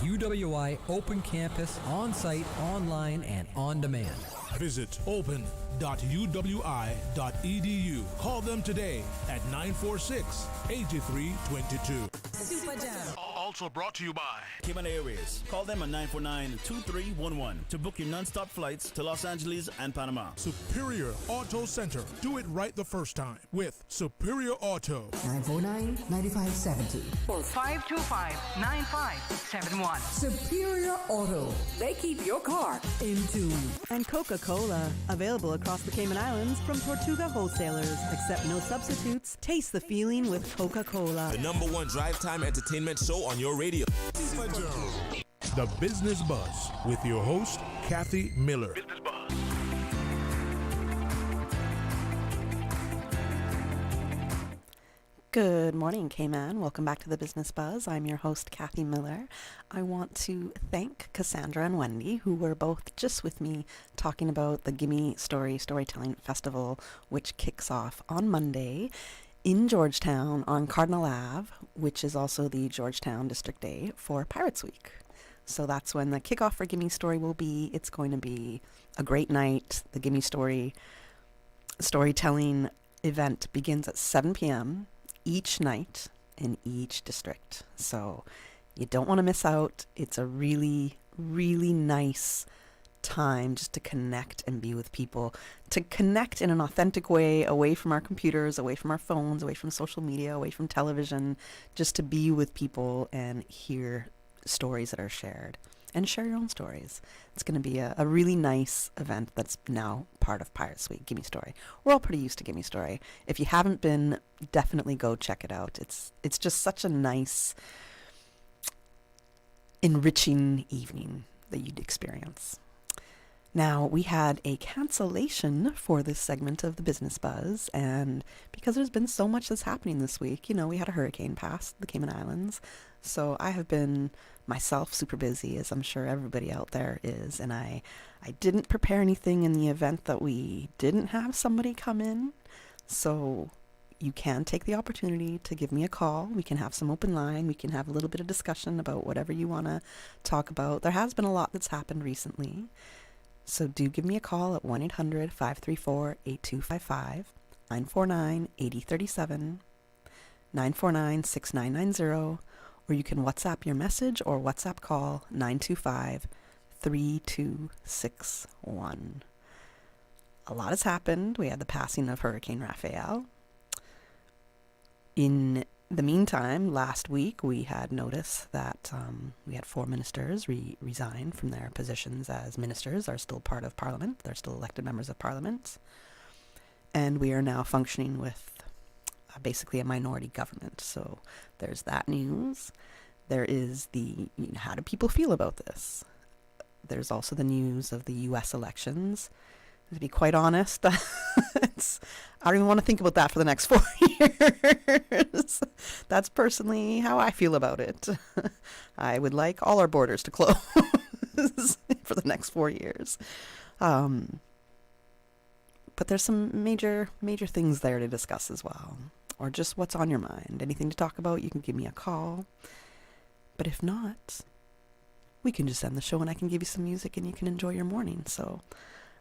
UWI Open Campus, on-site, online, and on demand. Visit open.uwi.edu. Call them today at 946-8322. Super Jam. Also brought to you by Cayman Airways. Call them at 949-2311 to book your non-stop flights to Los Angeles and Panama. Superior Auto Center. Do it right the first time with Superior Auto. 949-9570 or 525-9571. Superior Auto. They keep your car in tune. And Coca-Cola, available across the Cayman Islands from Tortuga wholesalers. Accept no substitutes. Taste the feeling with Coca-Cola. The #1 drive time entertainment show on your radio. The Business Buzz with your host, Kathy Miller. Good morning, Cayman. Welcome back to the Business Buzz. I'm your host, Kathy Miller. I want to thank Cassandra and Wendee, who were both just with me talking about the Gimistory Storytelling Festival, which kicks off on Monday in Georgetown on Cardinal Ave, which is also the Georgetown District Day for Pirates Week. So that's when the kickoff for Gimme Story will be. It's going to be a great night. The Gimme Story storytelling event begins at 7 p.m. each night in each district. So you don't want to miss out. It's a really, really nice time just to connect and be with people, to connect in an authentic way, away from our computers, away from our phones, away from social media, away from television, just to be with people and hear stories that are shared and share your own stories. It's going to be a really nice event that's now part of Pirates Week, Gimme Story. We're all pretty used to Gimme Story. If you haven't been, definitely go check it out. It's just such a nice, enriching evening that you'd experience. Now, we had a cancellation for this segment of the Business Buzz, and because there's been so much that's happening this week, we had a hurricane pass the Cayman Islands, so I have been myself super busy, as I'm sure everybody out there is, and I didn't prepare anything in the event that we didn't have somebody come in, so you can take the opportunity to give me a call. We can have some open line. We can have a little bit of discussion about whatever you want to talk about. There has been a lot that's happened recently. So do give me a call at 1-800-534-8255. 949-8037, 949-6990, or you can WhatsApp your message or WhatsApp call 925-3261. A lot has happened. We had the passing of Hurricane Raphael. In the meantime, last week we had notice that we had 4 ministers resign from their positions as ministers. Are still part of Parliament. They're still elected members of Parliament. And we are now functioning with basically a minority government. So there's that news. There is the, how do people feel about this? There's also the news of the U.S. elections. To be quite honest, I don't even want to think about that for the next 4 years. That's personally how I feel about it. I would like all our borders to close for the next 4 years. But there's some major things there to discuss as well. Or just what's on your mind. Anything to talk about, you can give me a call. But if not, we can just end the show and I can give you some music and you can enjoy your morning. So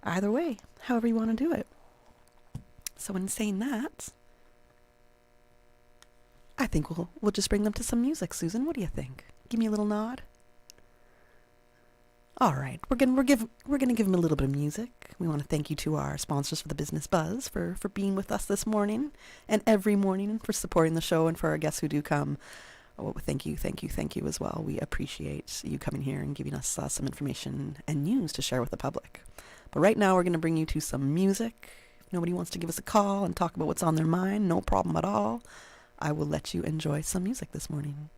either way, however you want to do it. So in saying that, I think we'll just bring them to some music. Susan, what do you think? Give me a little nod. All right, we're gonna give them a little bit of music. We want to thank you to our sponsors for the Business Buzz for being with us this morning and every morning, and for supporting the show, and for our guests who do come. Oh, thank you as well. We appreciate you coming here and giving us some information and news to share with the public. But right now, we're going to bring you to some music. If nobody wants to give us a call and talk about what's on their mind, no problem at all. I will let you enjoy some music this morning.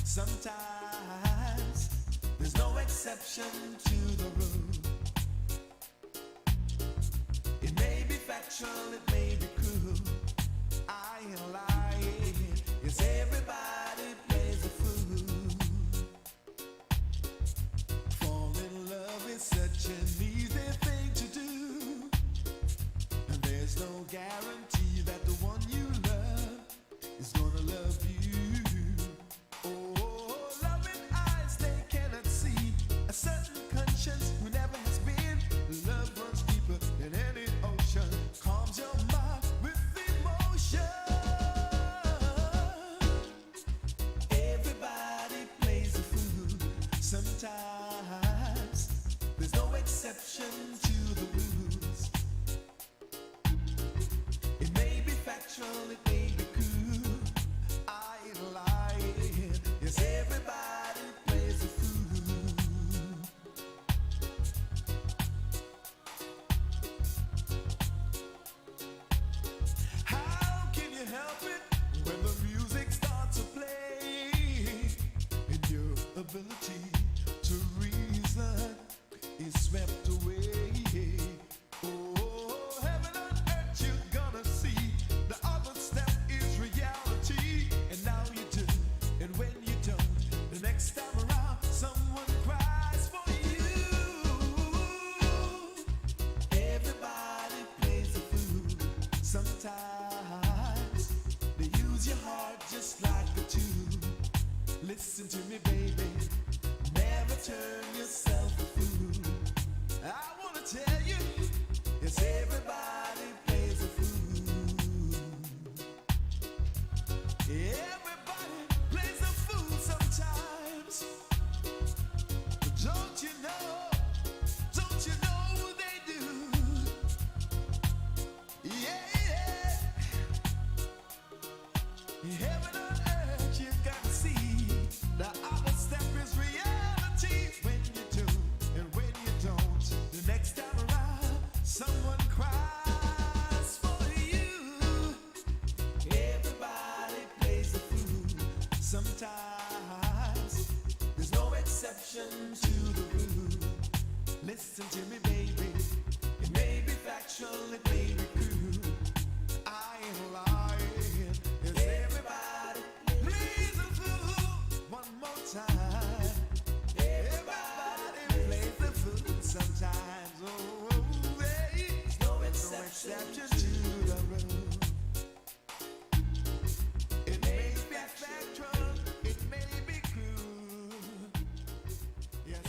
Sometimes there's no exception to the rule. It may be factual, it may be cruel. I ain't lying. Yes, everybody plays a fool. Fall in love is such an easy thing to do, and there's no guarantee that the one you love is gonna love you. A certain conscience who never has been. Love runs deeper than any ocean. Calms your mind with emotion. Everybody plays a fool. Sometimes there's no exception to the rules. It may be factual, it may be cool. I ain't lying. Yes, everybody plays a fool. Ability to reason is swept away. Oh, heaven and earth, you're gonna see. The other step is reality. And now you do, and when you don't, the next time around, someone cries for you. Everybody plays a fool. Sometimes they use your heart just like a tool. Listen to me, baby. Never turn yourself a fool. I wanna tell you, yes, everybody plays a fool. Everybody plays a fool sometimes. But don't you know they do? Yeah. Heaven on earth, you gotta see. The other step is reality. When you do and when you don't, the next time around, someone cries for you. Everybody plays the fool. Sometimes there's no exception to the rule. Listen to me, baby. It may be factual, it may be cruel. I ain't lying. exception to the rule. It may be factual, it may be cruel. Yes,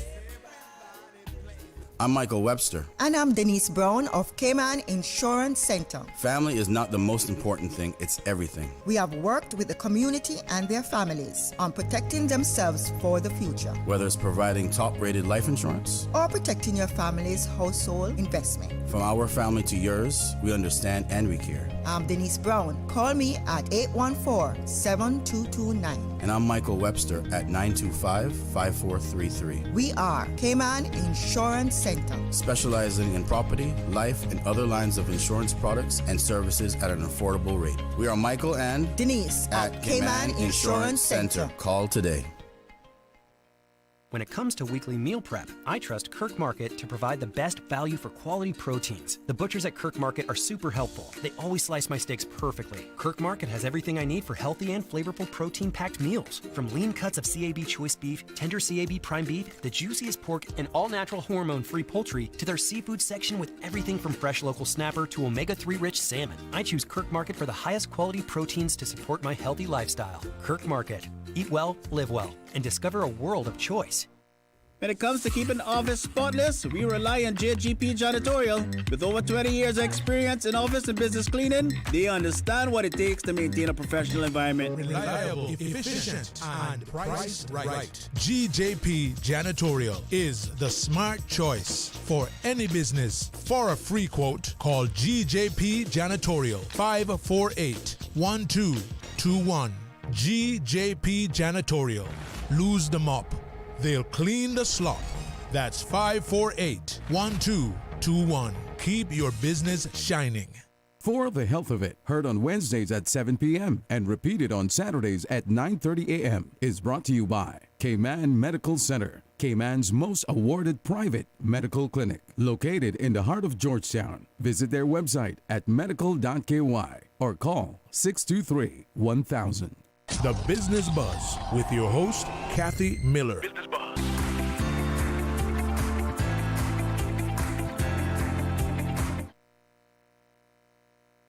I'm Michael Webster. And I'm Denise Brown of Cayman Insurance Center. Family is not the most important thing, it's everything. We have worked with the community and their families on protecting themselves for the future, Whether it's providing top-rated life insurance, or protecting your family's household investment. from our family to yours, we understand and we care. I'm Denise Brown. Call me at 814-7229. And I'm Michael Webster at 925-5433. We are Cayman Insurance Center. Specializing in property, life, and other lines of insurance products and services at an affordable rate. We are Michael and Denise at Cayman Insurance Center. Call today. When it comes to weekly meal prep, I trust Kirk Market to provide the best value for quality proteins. The butchers at Kirk Market are super helpful. They always slice my steaks perfectly. Kirk Market has everything I need for healthy and flavorful protein-packed meals. From lean cuts of CAB choice beef, tender CAB prime beef, the juiciest pork, and all-natural hormone-free poultry, to their seafood section with everything from fresh local snapper to omega-3 rich salmon. I choose Kirk Market for the highest quality proteins to support my healthy lifestyle. Kirk Market. Eat well, live well, and discover a world of choice. When it comes to keeping the office spotless, we rely on JGP Janitorial. With over 20 years of experience in office and business cleaning, they understand what it takes to maintain a professional environment. Reliable, efficient, and priced right. GJP Janitorial is the smart choice for any business. For a free quote, call GJP Janitorial 548-1221. GJP Janitorial. Lose the mop. They'll clean the slop. That's 548-1221. Keep your business shining. For the Health of It, heard on Wednesdays at 7 p.m. and repeated on Saturdays at 9:30 a.m. is brought to you by Cayman Medical Center, Cayman's most awarded private medical clinic, located in the heart of Georgetown. Visit their website at medical.ky or call 623-1000. The Business Buzz with your host, Kathy Miller.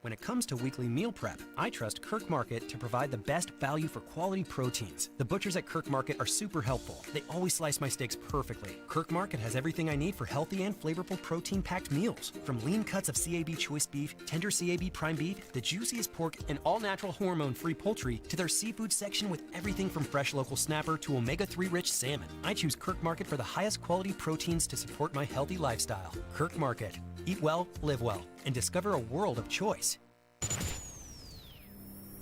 When it comes to weekly meal prep, I trust Kirk Market to provide the best value for quality proteins. The butchers at Kirk Market are super helpful. They always slice my steaks perfectly. Kirk Market has everything I need for healthy and flavorful protein-packed meals. From lean cuts of CAB choice beef, tender CAB prime beef, the juiciest pork, and all-natural hormone-free poultry, to their seafood section with everything from fresh local snapper to omega-3 rich salmon. I choose Kirk Market for the highest quality proteins to support my healthy lifestyle. Kirk Market. Eat well, live well, and discover a world of choice.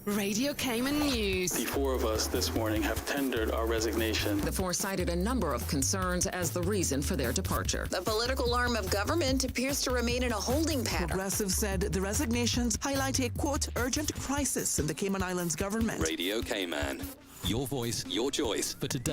Radio Cayman News. The four of us this morning have tendered our resignation. The four cited a number of concerns as the reason for their departure. The political arm of government appears to remain in a holding pattern. Progressive said the resignations highlight a, quote, urgent crisis in the Cayman Islands government. Radio Cayman. Your voice, your choice for today.